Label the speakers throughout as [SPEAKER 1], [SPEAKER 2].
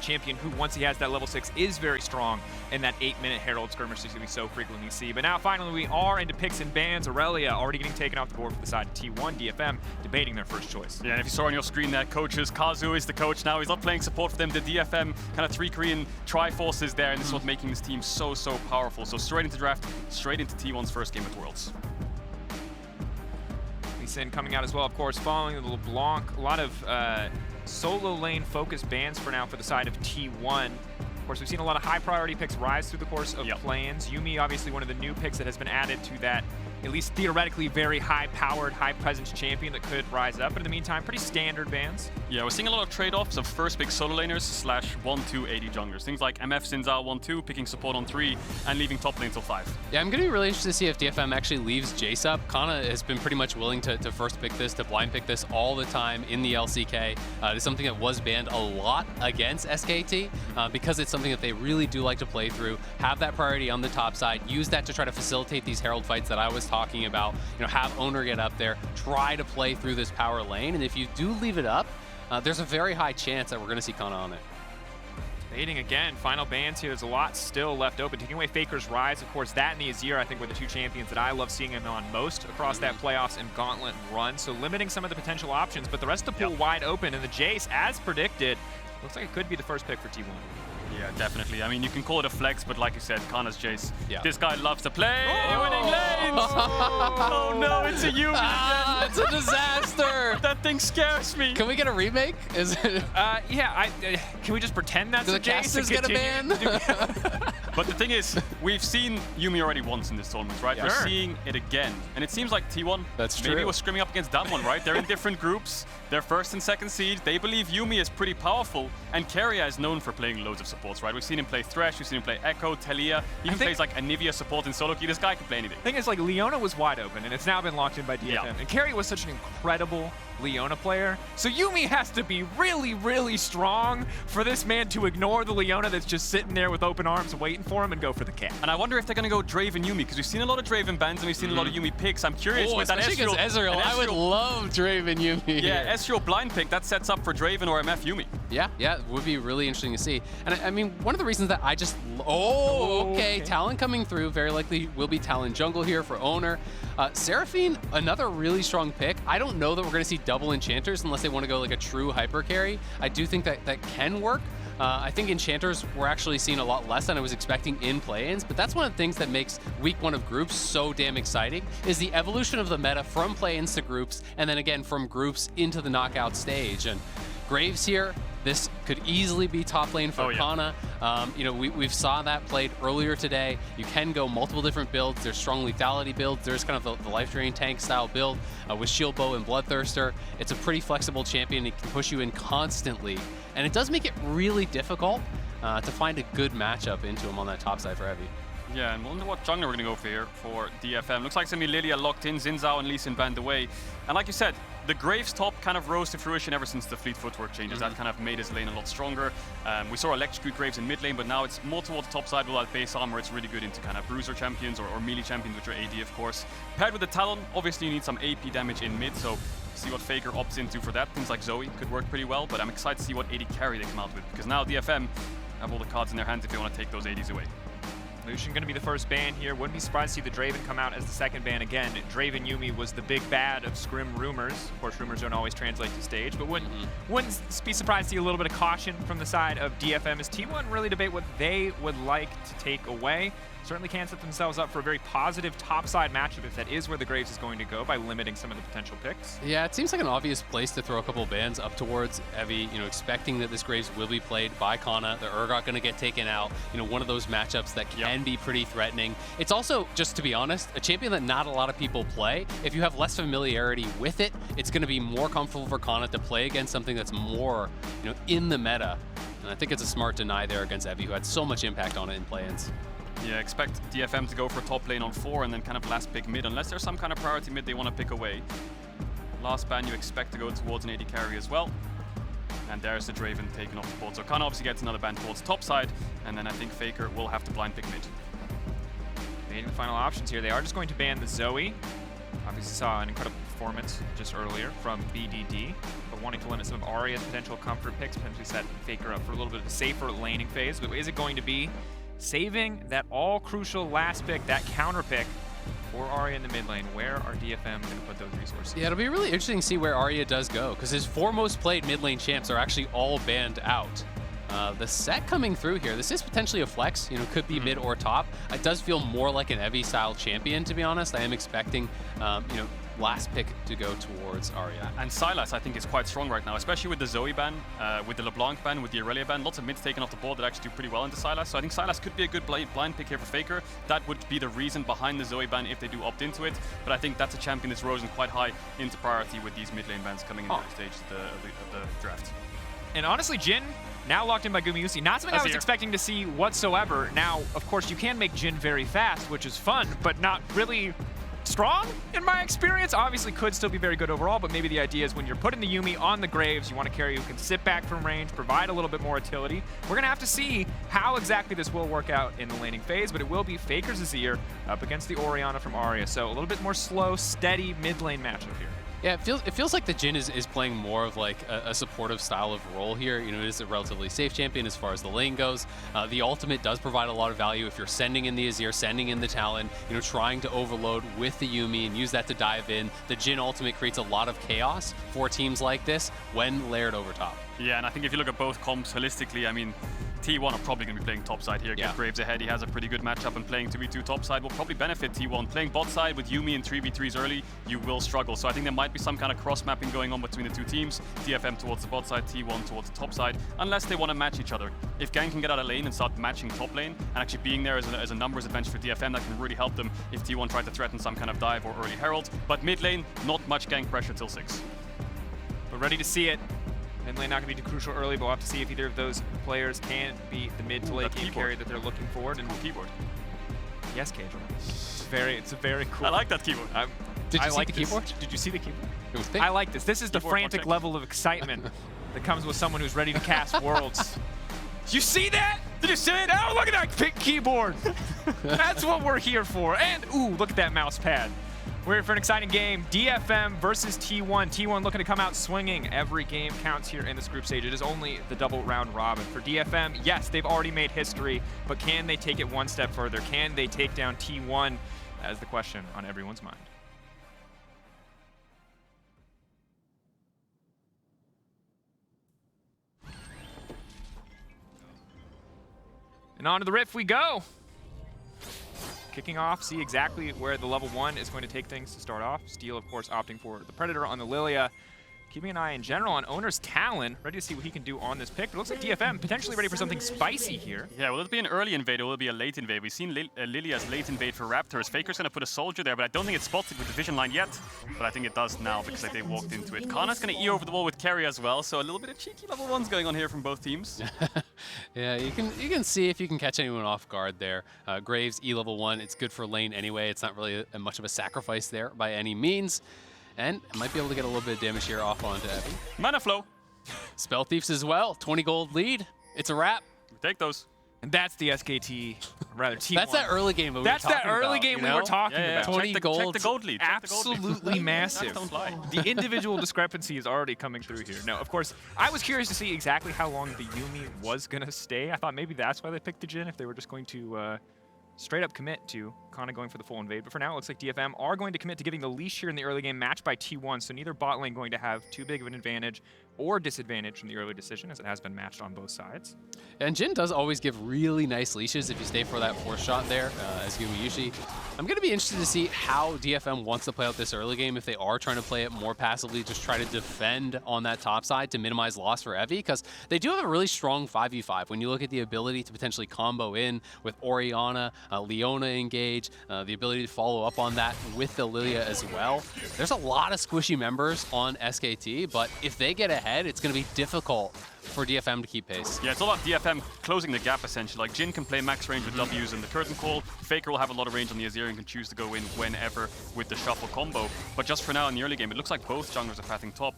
[SPEAKER 1] champion who, once he has that level 6, is very strong in that 8-minute Herald skirmish that we so frequently see. But now finally we are into picks and bans. Aurelia already getting taken off the board for the side of T1. DFM debating their first choice.
[SPEAKER 2] Yeah, and if you saw on your screen there, coaches, Kazu is the coach now. He's not playing support for them. The DFM kind of 3 Korean Triforce is there, and this is what's making this team so powerful. So straight into draft, straight into T1's first game at Worlds.
[SPEAKER 1] Sin coming out as well, of course, following the LeBlanc. A lot of solo lane focused bans for now for the side of T1. Of course, we've seen a lot of high priority picks rise through the course of play-ins. Yuumi, obviously one of the new picks that has been added to that, at least theoretically, very high-powered, high-presence champion that could rise up. But in the meantime, pretty standard bans.
[SPEAKER 2] Yeah, we're seeing a lot of trade-offs of first pick solo laners / 1-2 AD junglers. Things like MF Sinzao 1-2, picking support on 3, and leaving top lane till 5.
[SPEAKER 3] Yeah, I'm going to be really interested to see if DFM actually leaves Jace up. Kana has been pretty much willing to first pick this, to blind pick this all the time in the LCK. It's something that was banned a lot against SKT because it's something that they really do like to play through, have that priority on the top side, use that to try to facilitate these Herald fights that I was talking about. You know, have Owner get up there, try to play through this power lane, and if you do leave it up, there's a very high chance that we're going to see Kana on it.
[SPEAKER 1] Debating again, final bans here. There's a lot still left open. Taking away FAKER's Rise, of course, that and the AZIR, I think, were the 2 champions that I love seeing him on most across that playoffs and gauntlet run. So limiting some of the potential options, but the rest of the pool wide open. And the Jace, as predicted, looks like it could be the first pick for T1.
[SPEAKER 2] Yeah, definitely. I mean, you can call it a flex, but like you said, Kana's Jace. Yeah. This guy loves to play winning lanes! Oh no, it's a Yuumi again!
[SPEAKER 3] It's a disaster!
[SPEAKER 2] That thing scares me!
[SPEAKER 3] Can we get a remake? Is it?
[SPEAKER 1] Yeah, can we just pretend that's
[SPEAKER 3] the
[SPEAKER 1] Jace?
[SPEAKER 3] casters get a ban?
[SPEAKER 2] But the thing is, we've seen Yuumi already once in this tournament, right? We're seeing it again. And it seems like T1 maybe was scrimming up against that one, right? They're in different groups. They're first and second seed. They believe Yuumi is pretty powerful. And Keria is known for playing loads of supports, right? We've seen him play Thresh, we've seen him play Echo, Talia. He even plays like Anivia support in solo queue. This guy can play anything.
[SPEAKER 1] The thing is, like, Leona was wide open, and it's now been locked in by DFM. And Keria was such an incredible Leona player. So Yuumi has to be really strong for this man to ignore the Leona that's just sitting there with open arms waiting for him and go for the cat.
[SPEAKER 2] And I wonder if they're going to go Draven Yuumi, because we've seen a lot of Draven bans and we've seen a lot of Yuumi picks. I'm curious with that
[SPEAKER 3] Ezreal. I would love Draven Yuumi.
[SPEAKER 2] Yeah, Ezreal blind pick, that sets up for Draven or MF Yuumi.
[SPEAKER 3] Yeah, it would be really interesting to see. And I mean, one of the reasons that I just... okay. Talon coming through. Very likely will be Talon jungle here for Owner. Seraphine, another really strong pick. I don't know that we're going to see double enchanters unless they want to go like a true hyper carry. I do think that can work. I think enchanters we're actually seeing a lot less than I was expecting in play-ins, but that's one of the things that makes week 1 of groups so damn exciting, is the evolution of the meta from play-ins to groups, and then again from groups into the knockout stage. And Graves here, this could easily be top lane for Kana. You know, we've saw that played earlier today. You can go multiple different builds. There's strong lethality builds. There's kind of the life drain tank style build with Shield Bow and Bloodthirster. It's a pretty flexible champion. It can push you in constantly. And it does make it really difficult to find a good matchup into him on that top side for Heavy.
[SPEAKER 2] Yeah, and wonder what jungler we're going to go for here for DFM. Looks like it's going to be Lilia locked in, Xin Zhao and Lee Sin banned away. And like you said, the Graves top kind of rose to fruition ever since the fleet footwork changes. That kind of made his lane a lot stronger. We saw electrocute Graves in mid lane, but now it's more towards the top side with that base armor. It's really good into kind of bruiser champions or melee champions, which are AD, of course. Paired with the Talon, obviously you need some AP damage in mid, so see what FAKER opts into for that. Things like Zoe could work pretty well, but I'm excited to see what AD carry they come out with, because now DFM have all the cards in their hands if they want to take those ADs away.
[SPEAKER 1] Lucian going to be the first ban here. Wouldn't be surprised to see the Draven come out as the second ban again. Draven Yuumi was the big bad of Scrim rumors. Of course, rumors don't always translate to stage, but wouldn't be surprised to see a little bit of caution from the side of DFM as T1 really debate what they would like to take away. Certainly can set themselves up for a very positive topside matchup if that is where the Graves is going to go by limiting some of the potential picks.
[SPEAKER 3] Yeah, it seems like an obvious place to throw a couple of bans up towards Evie, you know, expecting that this Graves will be played by Kana. The Urgot going to get taken out. You know, one of those matchups that can be pretty threatening. It's also, just to be honest, a champion that not a lot of people play. If you have less familiarity with it, it's going to be more comfortable for Kana to play against something that's more, you know, in the meta. And I think it's a smart deny there against Evie, who had so much impact on it in play-ins.
[SPEAKER 2] Yeah, expect DFM to go for top lane on 4 and then kind of last pick mid, unless there's some kind of priority mid they want to pick away. Last ban you expect to go towards an AD carry as well. And there's the Draven taken off the board. So Kana obviously gets another ban towards top side, and then I think FAKER will have to blind pick mid.
[SPEAKER 1] Main final options here. They are just going to ban the Zoe. Obviously saw an incredible performance just earlier from BDD, but wanting to limit some of Aria's potential comfort picks, potentially set FAKER up for a little bit of a safer laning phase. But is it going to be saving that all-crucial last pick, that counter pick, for Aria in the mid lane? Where are DFM going to put those resources?
[SPEAKER 3] Yeah, it'll be really interesting to see where Aria does go, because his 4 most played mid lane champs are actually all banned out. The set coming through here, this is potentially a flex, could be mid or top. It does feel more like an Evie style champion, to be honest. I am expecting, last pick to go towards Aria.
[SPEAKER 2] And Sylas, I think, is quite strong right now, especially with the Zoe ban, with the LeBlanc ban, with the Aurelia ban. Lots of mids taken off the board that actually do pretty well into Sylas. So I think Sylas could be a good blind pick here for FAKER. That would be the reason behind the Zoe ban if they do opt into it. But I think that's a champion that's risen quite high into priority with these mid lane bans coming in the early stage of the draft.
[SPEAKER 1] And honestly, Jhin, now locked in by Gumayusi, not something I was expecting to see whatsoever. Now, of course, you can make Jhin very fast, which is fun, but not really strong in my experience. Obviously could still be very good overall, but maybe the idea is when you're putting the Yuumi on the Graves, you want a carry who can sit back from range, provide a little bit more utility. We're going to have to see how exactly this will work out in the laning phase, but it will be FAKER's AZIR up against the Orianna from Aria. So a little bit more slow, steady mid lane matchup here.
[SPEAKER 3] Yeah, it feels like the Jhin is playing more of like a supportive style of role here. It is a relatively safe champion as far as the lane goes. The ultimate does provide a lot of value if you're sending in the AZIR, sending in the Talon, trying to overload with the Yuumi and use that to dive in. The Jhin ultimate creates a lot of chaos for teams like this when layered over top.
[SPEAKER 2] Yeah, and I think if you look at both comps holistically, I mean, T1 are probably going to be playing top side here. Get Graves ahead. He has a pretty good matchup, and playing 2v2 top side will probably benefit T1. Playing bot side with Yuumi in 3v3s early, you will struggle. So I think there might be some kind of cross-mapping going on between the two teams. DFM towards the bot side, T1 towards the top side, unless they want to match each other. If Gang can get out of lane and start matching top lane, and actually being there as a numbers advantage for DFM, that can really help them if T1 try to threaten some kind of dive or early herald. But mid lane, not much Gang pressure till 6.
[SPEAKER 1] We're ready to see it. Mid lane not going to be too crucial early, but we'll have to see if either of those players can beat the mid to late game carry that they're looking for. And
[SPEAKER 2] keyboard.
[SPEAKER 1] Yes, Cage. It's a very cool.
[SPEAKER 2] I like that keyboard.
[SPEAKER 3] Did you see the keyboard?
[SPEAKER 1] Did you see the keyboard?
[SPEAKER 3] It was big.
[SPEAKER 1] I like this. This is the frantic level of excitement that comes with someone who's ready to cast Worlds. You see that? Did you see it? Oh, look at that big keyboard. That's what we're here for. And, ooh, look at that mouse pad. We're here for an exciting game. DFM versus T1. T1 looking to come out swinging. Every game counts here in this group stage. It is only the double round robin. For DFM, yes, they've already made history, but can they take it one step further? Can they take down T1? That is the question on everyone's mind. And on to the Rift we go. Kicking off, see exactly where the level 1 is going to take things to start off. Steel, of course, opting for the Predator on the Lilia. Keeping an eye in general on Owner's Talon, ready to see what he can do on this pick. But it looks like DFM potentially ready for something spicy here.
[SPEAKER 2] Yeah, will it be an early invade or will it be a late invade? We've seen Lilia's late invade for Raptors. FAKER's going to put a soldier there, but I don't think it's spotted with the vision line yet. But I think it does now because they walked into it. Kana's going to E over the wall with carry as well, so a little bit of cheeky level 1s going on here from both teams.
[SPEAKER 3] Yeah, you can see if you can catch anyone off guard there. Graves E level 1, it's good for lane anyway. It's not really much of a sacrifice there by any means. And might be able to get a little bit of damage here off onto Evie.
[SPEAKER 2] Mana flow.
[SPEAKER 3] Spell Thieves as well. 20 gold lead. It's a wrap.
[SPEAKER 2] We take those.
[SPEAKER 1] And that's the SKT, rather T1.
[SPEAKER 3] That's that early game we were talking about.
[SPEAKER 1] That's that early game we were talking about.
[SPEAKER 3] 20 gold.
[SPEAKER 2] Check the gold lead.
[SPEAKER 1] Absolutely massive.
[SPEAKER 2] Don't lie.
[SPEAKER 1] The individual discrepancy is already coming through here. No, of course, I was curious to see exactly how long the Yuumi was going to stay. I thought maybe that's why they picked the Jhin, if they were just going to straight up commit to Kana going for the full invade. But for now, it looks like DFM are going to commit to giving the leash here in the early game, matched by T1, so neither bot lane going to have too big of an advantage or disadvantage from the early decision, as it has been matched on both sides.
[SPEAKER 3] And Jhin does always give really nice leashes if you stay for that 4th shot there, as Gumayusi. I'm going to be interested to see how DFM wants to play out this early game, if they are trying to play it more passively, just try to defend on that top side to minimize loss for Evie, because they do have a really strong 5v5. When you look at the ability to potentially combo in with Orianna, Leona engage, the ability to follow up on that with the Lilia as well. There's a lot of squishy members on SKT, but if they get ahead, it's going to be difficult for DFM to keep pace.
[SPEAKER 2] Yeah, it's all about DFM closing the gap, essentially. Like, Jhin can play max range with W's and the Curtain Call. FAKER will have a lot of range on the AZIR and can choose to go in whenever with the Shuffle combo. But just for now, in the early game, it looks like both junglers are pathing top.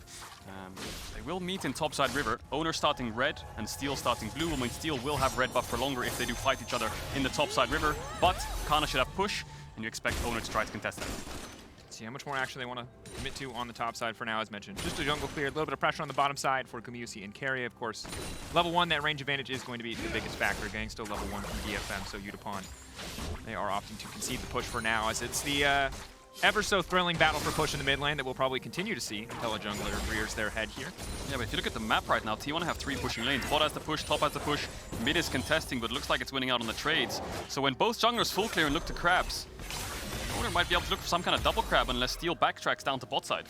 [SPEAKER 2] They will meet in topside river. Owner starting red and Steel starting blue. I mean, Steel will have red buff for longer if they do fight each other in the topside river. But Kana should have push, and you expect Owner to try to contest that.
[SPEAKER 1] See how much more action they want to commit to on the top side for now, as mentioned. Just a jungle clear, a little bit of pressure on the bottom side for Gumayusi and Carry. Of course, level 1, that range advantage is going to be the biggest factor. Gang still level 1 from DFM, so Yutapon, they are opting to concede the push for now, as it's the ever so thrilling battle for push in the mid lane that we'll probably continue to see until a jungler rears their head here.
[SPEAKER 2] Yeah, but if you look at the map right now, T1 have 3 pushing lanes. Bot has the push, top has the push, mid is contesting, but it looks like it's winning out on the trades. So when both junglers full clear and look to crabs, Owner might be able to look for some kind of double crab unless Steel backtracks down to bot side.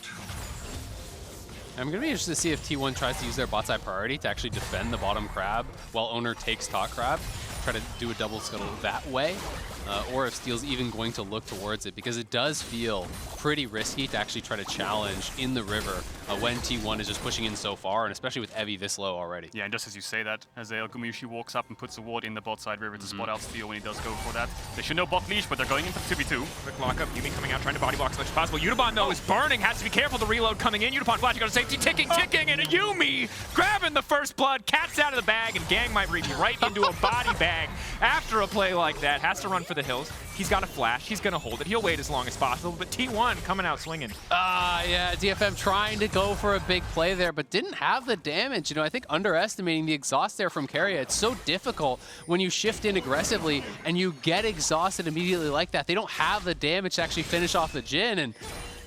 [SPEAKER 3] I'm going to be interested to see if T1 tries to use their bot side priority to actually defend the bottom crab while Owner takes top crab, try to do a double scuttle that way, or if Steel's even going to look towards it, because it does feel pretty risky to actually try to challenge in the river when T1 is just pushing in so far, and especially with Evie this low already.
[SPEAKER 2] Yeah, and just as you say that, as Gumayusi walks up and puts a ward in the bot side river to spot out Steel when he does go for that. They should know bot leash, but they're going into 2v2.
[SPEAKER 1] Quick lockup, Yumi coming out, trying to body block as much as possible. Yutapon, though, is burning, has to be careful. The reload coming in. Yutapon flashing, got a safety, ticking, and a Yumi grabbing the first blood. Cat's out of the bag, and Gang might reach right into a body bag after a play like that. Has to run for the hills. He's got a flash. He's going to hold it. He'll wait as long as possible, but T1 coming out swinging.
[SPEAKER 3] Yeah, DFM trying to go for a big play there, but didn't have the damage. You know, I think underestimating the exhaust there from Carrier. It's so difficult when you shift in aggressively and you get exhausted immediately like that. They don't have the damage to actually finish off the Jhin, and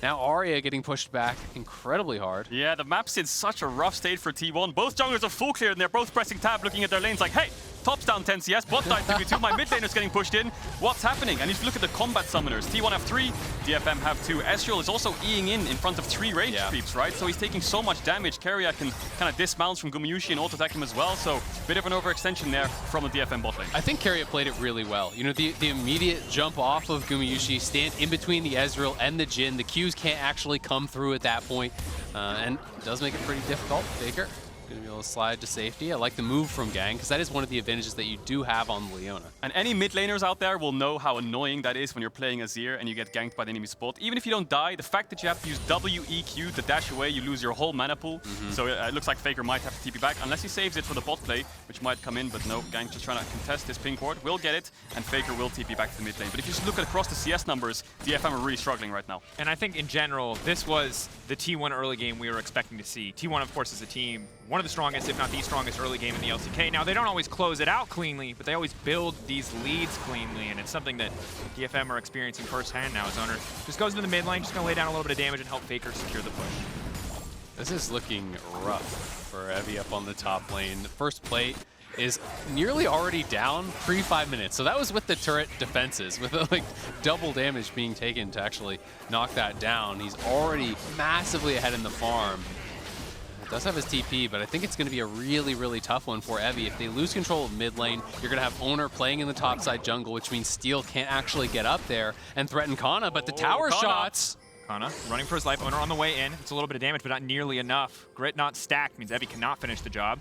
[SPEAKER 3] now Arya getting pushed back incredibly hard.
[SPEAKER 2] Yeah, the map's in such a rough state for T1. Both junglers are full clear and they're both pressing tab, looking at their lanes like, hey, top's down 10 CS, bot side 2v2, my mid laner's getting pushed in. What's happening? And if you look at the combat summoners, T1 have 3, DFM have 2. Ezreal is also Eing in front of 3 range creeps, right? So he's taking so much damage. Carrier can kind of dismount from Gumayusi and auto-attack him as well. So bit of an overextension there from the DFM bot lane.
[SPEAKER 3] I think Carrier played it really well. You know, the immediate jump off of Gumayusi, stand in between the Ezreal and the Jhin. The Qs can't actually come through at that point, and it does make it pretty difficult. Faker going to be able to slide to safety. I like the move from Gang, because that is one of the advantages that you do have on Leona.
[SPEAKER 2] And any mid laners out there will know how annoying that is when you're playing AZIR and you get ganked by the enemy spot. Even if you don't die, the fact that you have to use WEQ to dash away, you lose your whole mana pool. So it looks like Faker might have to TP back, unless he saves it for the bot play, which might come in, but no, Gang just trying to contest this ping ward. Will get it, and Faker will TP back to the mid lane. But if you just look across the CS numbers, DFM are really struggling right now.
[SPEAKER 1] And I think in general, this was the T1 early game we were expecting to see. T1, of course, is a team, one of the strongest, if not the strongest early game in the LCK. Now, they don't always close it out cleanly, but they always build these leads cleanly, and it's something that DFM are experiencing firsthand now as Owner just goes into the mid lane, just going to lay down a little bit of damage and help Faker secure the push.
[SPEAKER 3] This is looking rough for Evie up on the top lane. The first plate is nearly already down pre-5 minutes. So that was with the turret defenses, with like double damage being taken to actually knock that down. He's already massively ahead in the farm. Does have his TP, but I think it's going to be a really, really tough one for Evie. If they lose control of mid lane, you're going to have Owner playing in the top side jungle, which means Steel can't actually get up there and threaten Kana, but the tower shots...
[SPEAKER 1] Kana running for his life, Owner on the way in. It's a little bit of damage, but not nearly enough. Grit not stacked means Evie cannot finish the job.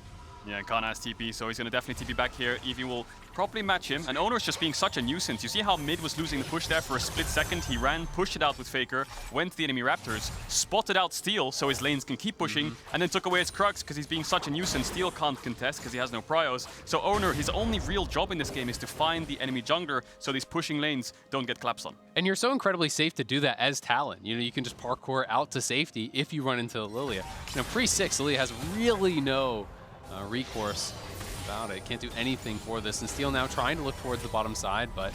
[SPEAKER 2] Yeah, Kana has TP, so he's going to definitely TP back here. Evie will probably match him, and Owner's just being such a nuisance. You see how mid was losing the push there for a split second? He ran, pushed it out with Faker, went to the enemy Raptors, spotted out Steel so his lanes can keep pushing, and then took away his Krugs because he's being such a nuisance. Steel can't contest because he has no pryos. So Owner, his only real job in this game is to find the enemy jungler so these pushing lanes don't get collapsed on.
[SPEAKER 3] And you're so incredibly safe to do that as Talon. You know, you can just parkour out to safety if you run into Lilia. You know, pre-6, Lilia has really no recourse about it. Can't do anything for this. And Steel now trying to look towards the bottom side, but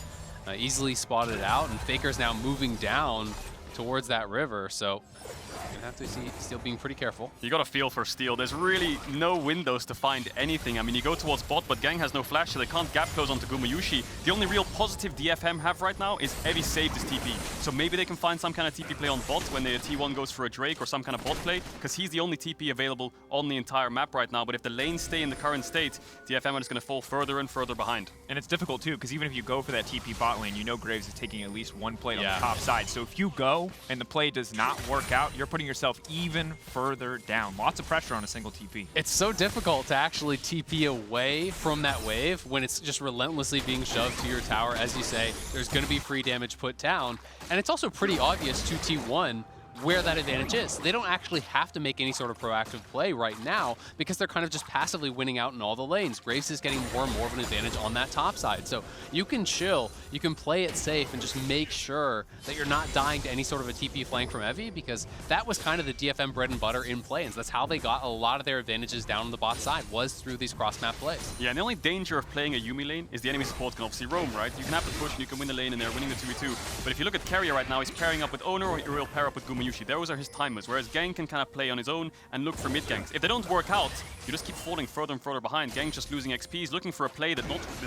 [SPEAKER 3] easily spotted out. And Faker's now moving down towards that river. So you're gonna have to see Steel being pretty careful.
[SPEAKER 2] You got a feel for Steel. There's really no windows to find anything. I mean, you go towards bot, but Gang has no flash, so they can't gap close onto Gumayusi. The only real positive DFM have right now is Evie saved his TP. So maybe they can find some kind of TP play on bot when the T1 goes for a Drake or some kind of bot play, because he's the only TP available on the entire map right now. But if the lanes stay in the current state, DFM are just going to fall further and further behind.
[SPEAKER 1] And it's difficult too, because even if you go for that TP bot lane, you know Graves is taking at least one plate on the top side. So if you go and the play does not work out, you're putting yourself even further down. Lots of pressure on a single TP.
[SPEAKER 3] It's so difficult to actually TP away from that wave when it's just relentlessly being shoved to your tower. As you say, there's going to be free damage put down. And it's also pretty obvious to T1 where that advantage is. They don't actually have to make any sort of proactive play right now because they're kind of just passively winning out in all the lanes. Graves is getting more and more of an advantage on that top side. So you can chill, you can play it safe, and just make sure that you're not dying to any sort of a TP flank from Evie, because that was kind of the DFM bread and butter in play, and that's how they got a lot of their advantages down on the bot side, was through these cross-map plays.
[SPEAKER 2] Yeah, and the only danger of playing a Yuumi lane is the enemy support can obviously roam, right? You can have the push and you can win the lane and they're winning the 2v2. But if you look at Carrier right now, he's pairing up with Owner or he'll pair up with Gumayushi. Those are his timers, whereas Gang can kind of play on his own and look for mid ganks. If they don't work out, you just keep falling further and further behind. Gang's just losing XP. He's looking for a play that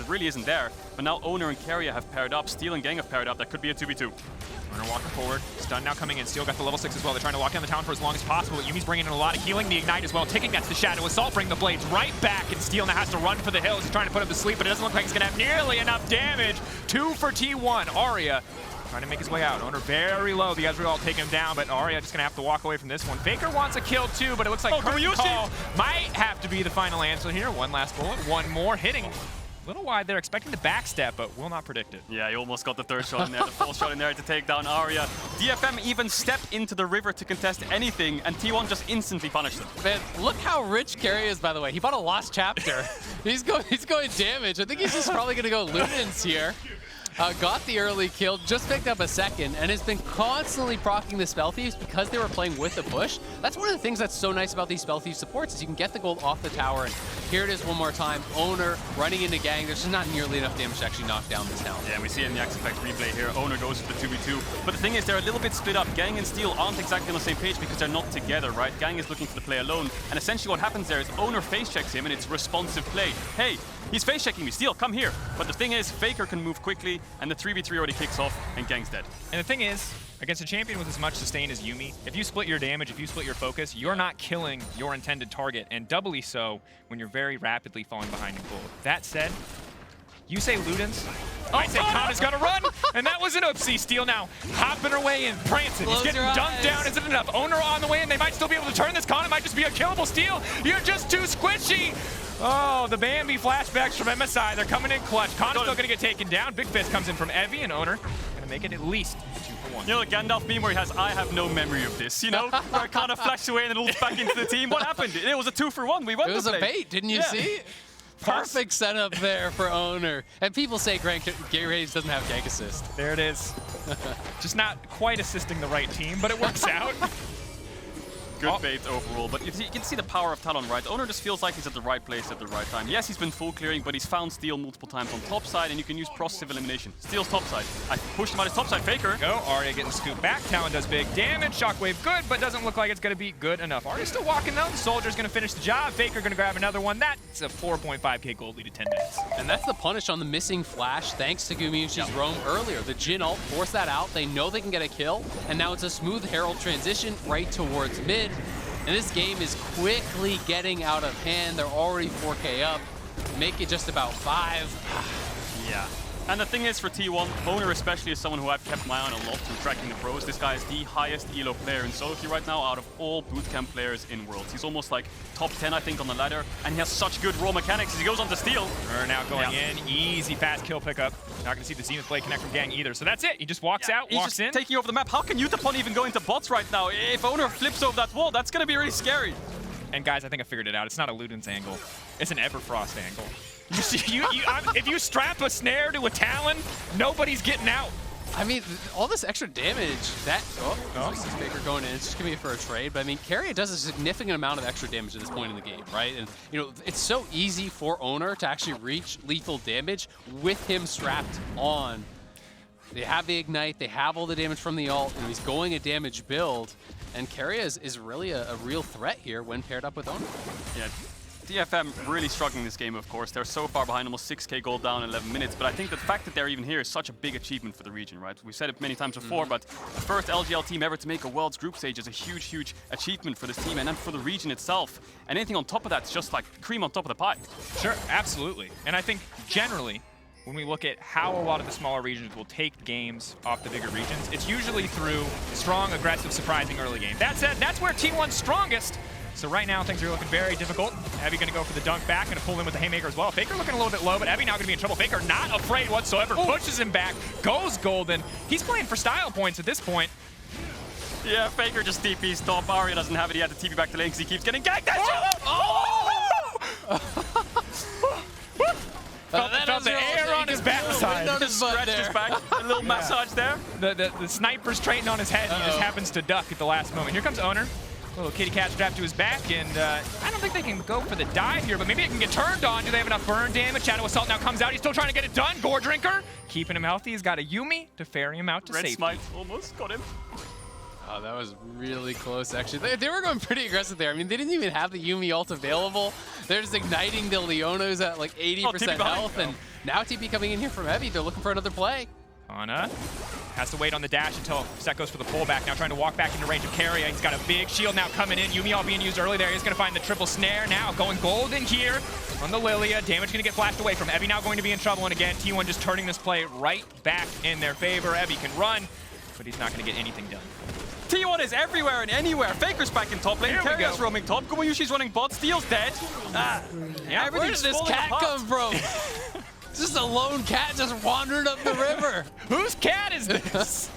[SPEAKER 2] really isn't there. But now Owner and Carrier have paired up. Steel and Gang have paired up. That could be a 2v2.
[SPEAKER 1] Owner walking forward. Stun now coming in. Steel got the level 6 as well. They're trying to lock down the town for as long as possible. But Yumi's bringing in a lot of healing. The Ignite as well. Taking that's the Shadow Assault. Bring the blades right back. And Steel now has to run for the hills. He's trying to put him to sleep, but it doesn't look like he's going to have nearly enough damage. 2 for T1. Arya trying to make his way out. Owner very low. The Ezreal taking him down, but Arya just going to have to walk away from this one. Faker wants a kill too, but it looks like Curtain Call might have to be the final answer here. One last bullet. One more hitting. A little wide there, expecting the backstep, but will not predict it.
[SPEAKER 2] Yeah, he almost got the third shot in there, the fourth shot in there to take down Arya. DFM even stepped into the river to contest anything, and T1 just instantly punished him.
[SPEAKER 3] Man, look how rich Carrier is, by the way. He bought a Lost Chapter. he's going damage. I think he's just probably going to go Ludens here. Got the early kill, just picked up a second, and has been constantly proccing the Spell Thieves because they were playing with the push. That's one of the things that's so nice about these Spell Thief supports is you can get the gold off the tower, and here it is one more time. Owner running into Gang. There's just not nearly enough damage to actually knock down this town.
[SPEAKER 2] Yeah, we see it in the Axe Effect replay here. Owner goes for the 2v2. But the thing is, they're a little bit split up. Gang and Steel aren't exactly on the same page because they're not together, right? Gang is looking for the play alone, and essentially what happens there is Owner face checks him, and it's responsive play. Hey, he's face checking me. Steel, come here. But the thing is, Faker can move quickly, and the 3v3 already kicks off, and Gang's dead.
[SPEAKER 1] And the thing is, against a champion with as much sustain as Yuumi, if you split your damage, if you split your focus, you're not killing your intended target, and doubly so when you're very rapidly falling behind in gold. That said, you say Ludens, I say Kana's gonna run, and that was an oopsie. Steel now hopping her way in, prancing. He's getting dunked down. Is it enough? Owner on the way, and they might still be able to turn this. Kana might just be a killable. Steel, you're just too squishy. Oh, the Bambi flashbacks from MSI. They're coming in clutch. Kana's still gonna get taken down. Big Fist comes in from Evie, and Owner gonna make it at least 2 for 1.
[SPEAKER 2] You know, the Gandalf meme where he has, I have no memory of this, you know? Where Kana flashed away and then ults back into the team. What happened? It was a 2 for 1. We won the play.
[SPEAKER 3] It was a bait, didn't you see? Perfect setup there for Owner. And people say Graves doesn't have gank assist.
[SPEAKER 1] There it is. Just not quite assisting the right team, but it works out.
[SPEAKER 2] Good bait overall, but you can see the power of Talon, right? Owner just feels like he's at the right place at the right time. Yes, he's been full clearing, but he's found Steel multiple times on top side, and you can use process of elimination. Steel's top side. I pushed him out his top side. Faker.
[SPEAKER 1] Go. Arya getting scooped back. Talon does big damage. Shockwave good, but doesn't look like it's going to be good enough. Arya's still walking though. The Soldier's going to finish the job. Faker going to grab another one. That's a 4.5k gold lead to 10 minutes.
[SPEAKER 3] And that's the punish on the missing flash, thanks to Gumayushi's roam earlier. The Jhin ult forced that out. They know they can get a kill, and now it's a smooth Herald transition right towards mid. And this game is quickly getting out of hand. They're already 4k up. Make it just about 5.
[SPEAKER 2] Yeah. And the thing is, for T1, Owner especially is someone who I've kept my eye on a lot through tracking the pros. This guy is the highest elo player in solo queue right now out of all bootcamp players in Worlds. He's almost like top 10, I think, on the ladder, and he has such good raw mechanics as he goes on to Steel.
[SPEAKER 1] We're now going in. Easy, fast kill pickup. Not going to see the Zenith Blade connect from Gang either. So that's it. He just walks out, walks in.
[SPEAKER 2] He's just taking over the map. How can Utapon even go into bots right now? If Owner flips over that wall, that's going to be really scary.
[SPEAKER 1] And guys, I think I figured it out. It's not a Ludens angle. It's an Everfrost angle. You see, if you strap a snare to a Talon, nobody's getting out.
[SPEAKER 3] I mean, all this extra damage, that... This is Faker going in. It's just going to be for a trade. But, I mean, Carrier does a significant amount of extra damage at this point in the game, right? And, you know, it's so easy for Owner to actually reach lethal damage with him strapped on. They have the Ignite. They have all the damage from the ult. And he's going a damage build. And Carrier is really a real threat here when paired up with Owner.
[SPEAKER 2] Yeah. DFM really struggling this game, of course. They're so far behind, almost 6k gold down in 11 minutes. But I think the fact that they're even here is such a big achievement for the region, right? We've said it many times before, but the first LGL team ever to make a World's group stage is a huge, huge achievement for this team and then for the region itself. And anything on top of that's just like cream on top of the pie.
[SPEAKER 1] Sure, absolutely. And I think generally, when we look at how a lot of the smaller regions will take games off the bigger regions, it's usually through strong, aggressive, surprising early game. That said, that's where T1's strongest. So right now, things are looking very difficult. Evie going to go for the dunk back, going to pull in with the haymaker as well. Faker looking a little bit low, but Evie now going to be in trouble. Faker not afraid whatsoever, pushes him back, goes golden. He's playing for style points at this point.
[SPEAKER 2] Yeah, Faker just TP's top. Arya doesn't have it yet. The TP back to lane because he keeps getting ganked.
[SPEAKER 1] Felt the air on his backside.
[SPEAKER 2] Just scratched his back. A little massage there.
[SPEAKER 1] The sniper's training on his head. He just happens to duck at the last moment. Here comes Owner. A little kitty cat strapped to his back, and I don't think they can go for the dive here, but maybe it can get turned on. Do they have enough burn damage? Shadow Assault now comes out. He's still trying to get it done. Gore Drinker keeping him healthy. He's got a Yumi to ferry him out to
[SPEAKER 2] Red
[SPEAKER 1] safety.
[SPEAKER 2] Smite almost got him.
[SPEAKER 3] Oh, that was really close, actually. They were going pretty aggressive there. I mean, they didn't even have the Yumi ult available. They're just igniting the Leonos at like 80% health, and now TP coming in here from Heavy. They're looking for another play.
[SPEAKER 1] Ana has to wait on the dash until Set goes for the pullback. Now trying to walk back into range of Carrier. He's got a big shield now coming in. Yumi all being used early there. He's going to find the triple snare now. Going golden here on the Lilia. Damage going to get flashed away from Evie, now going to be in trouble. And again, T1 just turning this play right back in their favor. Evie can run, but he's not going to get anything done.
[SPEAKER 2] T1 is everywhere and anywhere. Faker's back in top lane. Carrier's roaming top. Gumayushi's running bot. Steel's dead.
[SPEAKER 1] Yeah,
[SPEAKER 3] Where did this cat come from? Just a lone cat just wandering up the river.
[SPEAKER 1] Whose cat is this?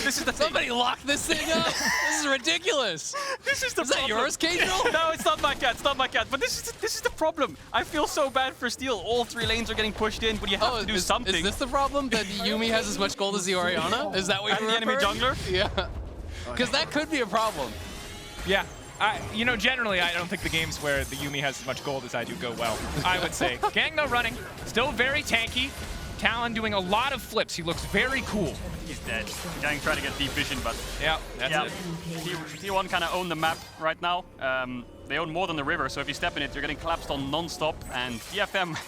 [SPEAKER 2] This is the
[SPEAKER 3] Somebody lock this thing up. This is ridiculous.
[SPEAKER 2] This is the
[SPEAKER 3] Is that yours, Casual?
[SPEAKER 2] No, it's not my cat. It's not my cat. But this is the problem. I feel so bad for Steel. All 3 lanes are getting pushed in, but you have to do something.
[SPEAKER 3] Is this the problem? That Yumi has as much gold as the Orianna? Is that what you're
[SPEAKER 2] the enemy jungler?
[SPEAKER 3] Yeah. Because that could be a problem.
[SPEAKER 1] Yeah. You know, generally, I don't think the games where the Yumi has as much gold as I do go well, I would say. Gang, though, running. Still very tanky. Talon doing a lot of flips. He looks very cool.
[SPEAKER 2] He's dead. Gang trying to get deep vision, but
[SPEAKER 1] yeah, that's it.
[SPEAKER 2] T1 kind of own the map right now. They own more than the river, so if you step in it, you're getting collapsed on non-stop. And DFM,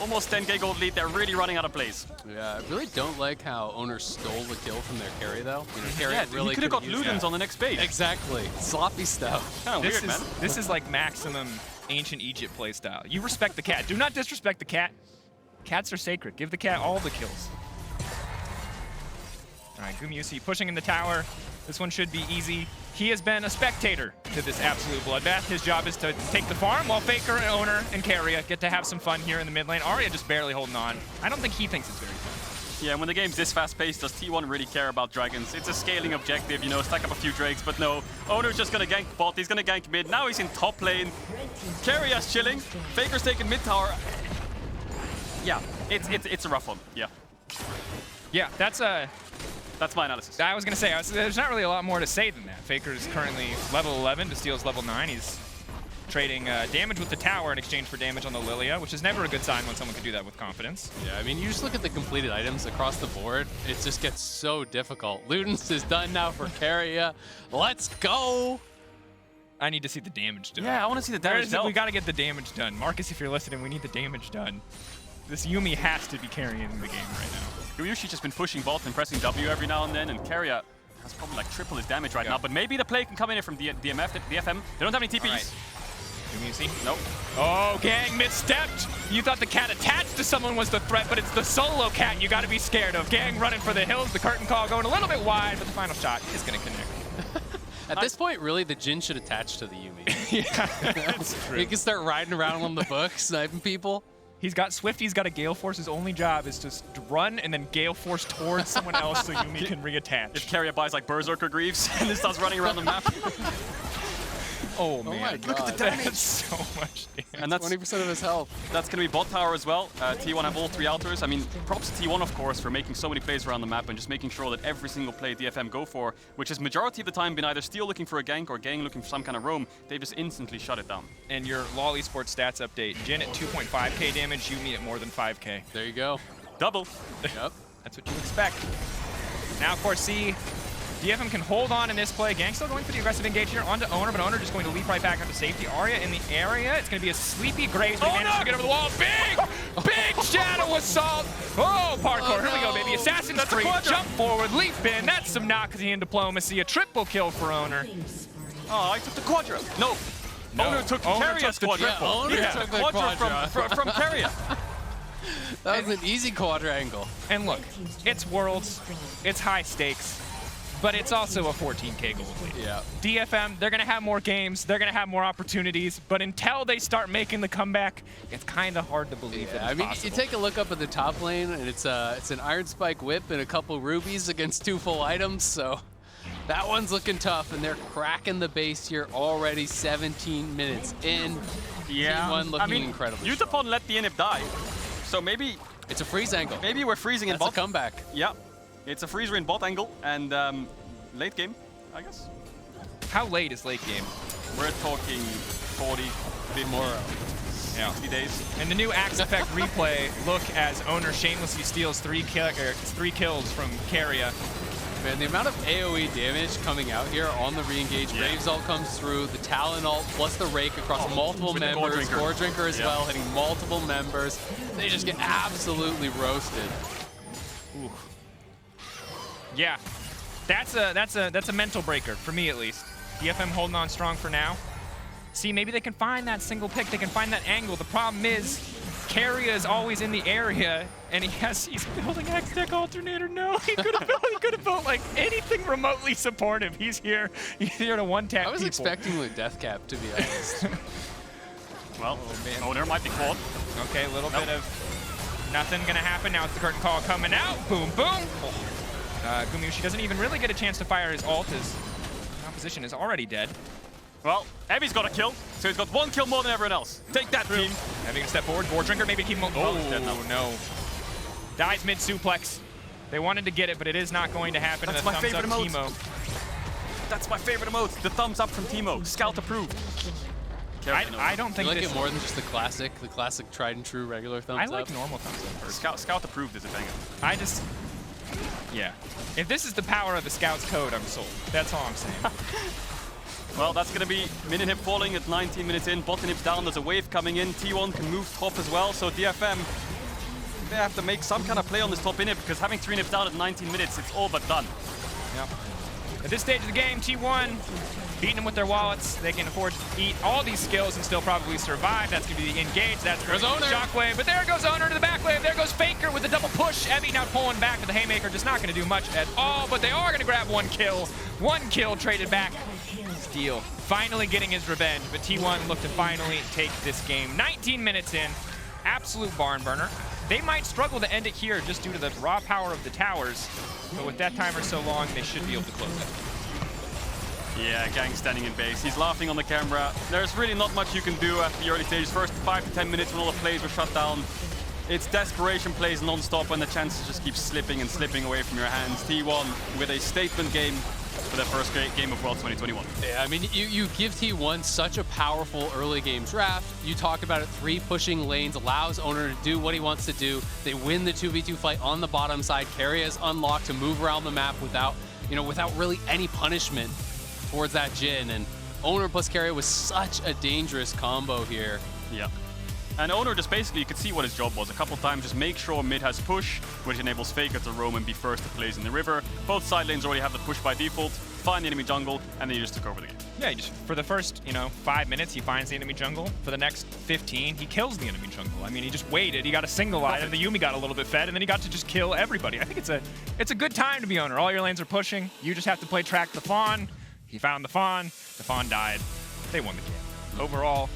[SPEAKER 2] almost 10k gold lead. They're really running out of plays.
[SPEAKER 3] Yeah, I really don't like how Owner stole the kill from their carry, though. You know, carry
[SPEAKER 2] Yeah,
[SPEAKER 3] really
[SPEAKER 2] he could have got Ludens on the next base.
[SPEAKER 3] Exactly. Sloppy stuff.
[SPEAKER 2] Kind of weird, man.
[SPEAKER 1] This is like maximum ancient Egypt playstyle. You respect the cat. Do not disrespect the cat. Cats are sacred. Give the cat all the kills. All right, Gumayusi pushing in the tower. This one should be easy. He has been a spectator to this absolute bloodbath. His job is to take the farm while Faker and Owner and Carrier get to have some fun here in the mid lane. Arya just barely holding on. I don't think he thinks it's very fun.
[SPEAKER 2] Yeah, when the game's this fast-paced, does T1 really care about dragons? It's a scaling objective, you know, stack up a few drakes, but no. Owner's just gonna gank bot, he's gonna gank mid. Now he's in top lane. Carrier's chilling. Faker's taking mid tower. Yeah, it's a rough one. Yeah.
[SPEAKER 1] Yeah, that's
[SPEAKER 2] my analysis.
[SPEAKER 1] I was going to say, there's not really a lot more to say than that. Faker is currently level 11 to Steel's level 9. He's trading damage with the tower in exchange for damage on the Lilia, which is never a good sign when someone can do that with confidence.
[SPEAKER 3] Yeah, I mean, you just look at the completed items across the board, it just gets so difficult. Ludens is done now for Carrier. Let's go!
[SPEAKER 1] I need to see the damage done.
[SPEAKER 2] Yeah, I want to see the damage done.
[SPEAKER 1] We got to get the damage done. Marcus, if you're listening, we need the damage done. This Yumi has to be carrying the game right now.
[SPEAKER 2] Gumayushi's just been pushing bot and pressing W every now and then, and Carrier has probably like triple his damage right now, but maybe the play can come in here from DFM. They don't have any TPs.
[SPEAKER 1] Right. Gumayusi?
[SPEAKER 2] Nope.
[SPEAKER 1] Oh, Gang misstepped. You thought the cat attached to someone was the threat, but it's the solo cat you got to be scared of. Gang running for the hills, the curtain call going a little bit wide, but the final shot is going to connect.
[SPEAKER 3] At this point, really, the Jhin should attach to the Yumi.
[SPEAKER 1] Yeah, that's true.
[SPEAKER 3] He can start riding around on the book, sniping people.
[SPEAKER 1] He's got Swift, he's got a Gale Force. His only job is just to run and then Gale Force towards someone else so Yumi can reattach.
[SPEAKER 2] If Carrier buys like Berserker Greaves and then starts running around the map.
[SPEAKER 1] Oh man,
[SPEAKER 3] my God.
[SPEAKER 1] look at the damage. That's so much damage.
[SPEAKER 2] And that's
[SPEAKER 3] 20% of his health.
[SPEAKER 2] That's going to be bot tower as well. T1 have all 3 altars. I mean, props to T1, of course, for making so many plays around the map and just making sure that every single play DFM go for, which has majority of the time been either Steel looking for a gank or Gang looking for some kind of roam, they've just instantly shut it down.
[SPEAKER 1] And your LoL Esports stats update, Jhin at 2.5k damage, Yumi at more than 5k.
[SPEAKER 3] There you go.
[SPEAKER 2] Double.
[SPEAKER 3] Yep.
[SPEAKER 1] That's what you expect. Now, of course, see, DFM can hold on in this play. Gang still going for the aggressive engage here onto Owner, but Owner just going to leap right back onto safety. Arya in the area. It's going to be a sleepy Graves, but he manages to get over the wall. Big Shadow Assault. Oh, parkour. Here we go, baby. Assassin's Creed. Jump forward, leap in. That's some Noxy and diplomacy. A triple kill for Owner.
[SPEAKER 2] Oh, I took the Quadra. No. Owner took Carrier's Quadra.
[SPEAKER 3] Yeah, Owner took the Quadra.
[SPEAKER 2] From Carrier.
[SPEAKER 3] That was an easy quadrangle.
[SPEAKER 1] And look, it's Worlds. It's high stakes. But it's also a 14k gold lead.
[SPEAKER 3] Yeah.
[SPEAKER 1] DFM, they're going to have more games, they're going to have more opportunities, but until they start making the comeback, it's kind of hard to believe that it's possible.
[SPEAKER 3] You take a look up at the top lane, and it's an Iron Spike Whip and a couple rubies against 2 full items, so That one's looking tough, and they're cracking the base here already 17 minutes in.
[SPEAKER 2] Yeah.
[SPEAKER 3] T1 looking
[SPEAKER 2] I mean,
[SPEAKER 3] incredible.
[SPEAKER 2] Utapon let the inhib die. So maybe
[SPEAKER 3] It's a freeze angle.
[SPEAKER 2] maybe we're freezing in
[SPEAKER 3] That's a
[SPEAKER 2] bot.
[SPEAKER 3] comeback.
[SPEAKER 2] Yeah. It's a freezer in bot angle and late game, I guess.
[SPEAKER 1] How late is late game?
[SPEAKER 2] We're talking 40, 50
[SPEAKER 3] More.
[SPEAKER 1] Yeah.
[SPEAKER 2] 60 days.
[SPEAKER 1] And the new Axe Effect replay look as Owner shamelessly steals three kills from Keria.
[SPEAKER 3] Man, the amount of AoE damage coming out here on the re-engage.
[SPEAKER 2] Yeah.
[SPEAKER 3] Graves ult comes through, the Talon ult plus the Rake across multiple
[SPEAKER 2] with the
[SPEAKER 3] members.
[SPEAKER 2] Gore
[SPEAKER 3] Drinker as
[SPEAKER 2] Yeah.
[SPEAKER 3] well, hitting multiple members. They just get absolutely roasted.
[SPEAKER 1] Ooh. Yeah, that's a mental breaker for me at least. DFM holding on strong for now. See, maybe they can find that single pick. They can find that angle. The problem is, Keria is always in the area, and he's building X-Tech Alternator. No, he could have built like anything remotely supportive. He's here to one-tap
[SPEAKER 3] I was
[SPEAKER 1] people.
[SPEAKER 3] expecting the death cap, to be honest.
[SPEAKER 2] Well,
[SPEAKER 1] man.
[SPEAKER 2] Owner might be caught.
[SPEAKER 1] Okay, a little bit of nothing gonna happen. Now it's the curtain call coming out. Boom, boom. Gumayushi doesn't even really get a chance to fire his ult as the opposition is already dead.
[SPEAKER 2] Well, Evi's got a kill, so he's got one kill more than everyone else. Take that, team.
[SPEAKER 1] Having a step forward, Drinker maybe keep him. Oh,
[SPEAKER 2] he's dead now.
[SPEAKER 1] no. Dies mid suplex. They wanted to get it, but it is not going to happen.
[SPEAKER 2] That's
[SPEAKER 1] And
[SPEAKER 2] my
[SPEAKER 1] the thumbs
[SPEAKER 2] favorite
[SPEAKER 1] up
[SPEAKER 2] emote.
[SPEAKER 1] Teemo.
[SPEAKER 2] That's my favorite emote. The thumbs up from Teemo. Scout approved.
[SPEAKER 1] I don't
[SPEAKER 3] You
[SPEAKER 1] think
[SPEAKER 3] like
[SPEAKER 1] this.
[SPEAKER 3] it more than just the classic tried and true regular thumbs
[SPEAKER 1] I
[SPEAKER 3] up?
[SPEAKER 1] like normal thumbs up first.
[SPEAKER 2] Scout approved is a banger.
[SPEAKER 1] I just, yeah. If this is the power of the Scout's code, I'm sold. That's all I'm saying.
[SPEAKER 2] Well, that's going to be mid inhib falling at 19 minutes in. Bot inhib's down. There's a wave coming in. T1 can move top as well. So DFM, they have to make some kind of play on this top inhib because having 3 inhibs down at 19 minutes, it's all but done.
[SPEAKER 1] Yep. At this stage of the game, T1 beating them with their wallets. They can afford to eat all these skills and still probably survive. That's going to be the engage. That's
[SPEAKER 3] There's Owner.
[SPEAKER 1] Shockwave. But there goes Owner to the back wave. There goes Faker with the double push. Evie now pulling back to the Haymaker. Just not going to do much at all. But they are going to grab one kill. One kill traded back. Steal. Finally getting his revenge. But T1 look to finally take this game. 19 minutes in. Absolute barn burner. They might struggle to end it here just due to the raw power of the towers. But with that timer so long, they should be able to close it.
[SPEAKER 2] Yeah, Gang standing in base. He's laughing on the camera. There's really not much you can do after the early stages. First 5 to 10 minutes when all the plays were shut down. It's desperation plays non-stop when the chances just keep slipping and slipping away from your hands. T1 with a statement game for their first great game of Worlds 2021.
[SPEAKER 3] Yeah, I mean, you give T1 such a powerful early game draft. You talked about it, 3 pushing lanes, allows Owner to do what he wants to do. They win the 2v2 fight on the bottom side. Keria is unlocked to move around the map without really any punishment towards that Jhin. And Owner plus Keria was such a dangerous combo here.
[SPEAKER 2] Yeah. And Owner just basically, you could see what his job was. A couple times, just make sure mid has push, which enables Faker to roam and be first to plays in the river. Both side lanes already have the push by default. Find the enemy jungle, and then you just took over the game.
[SPEAKER 1] Yeah, just for the first, 5 minutes, he finds the enemy jungle. For the next 15, he kills the enemy jungle. I mean, he just waited. He got a single item. The Yuumi got a little bit fed, and then he got to just kill everybody. I think it's a good time to be Owner. All your lanes are pushing. You just have to play track the Fawn. He found the Fawn. The Fawn died. They won the game. Overall,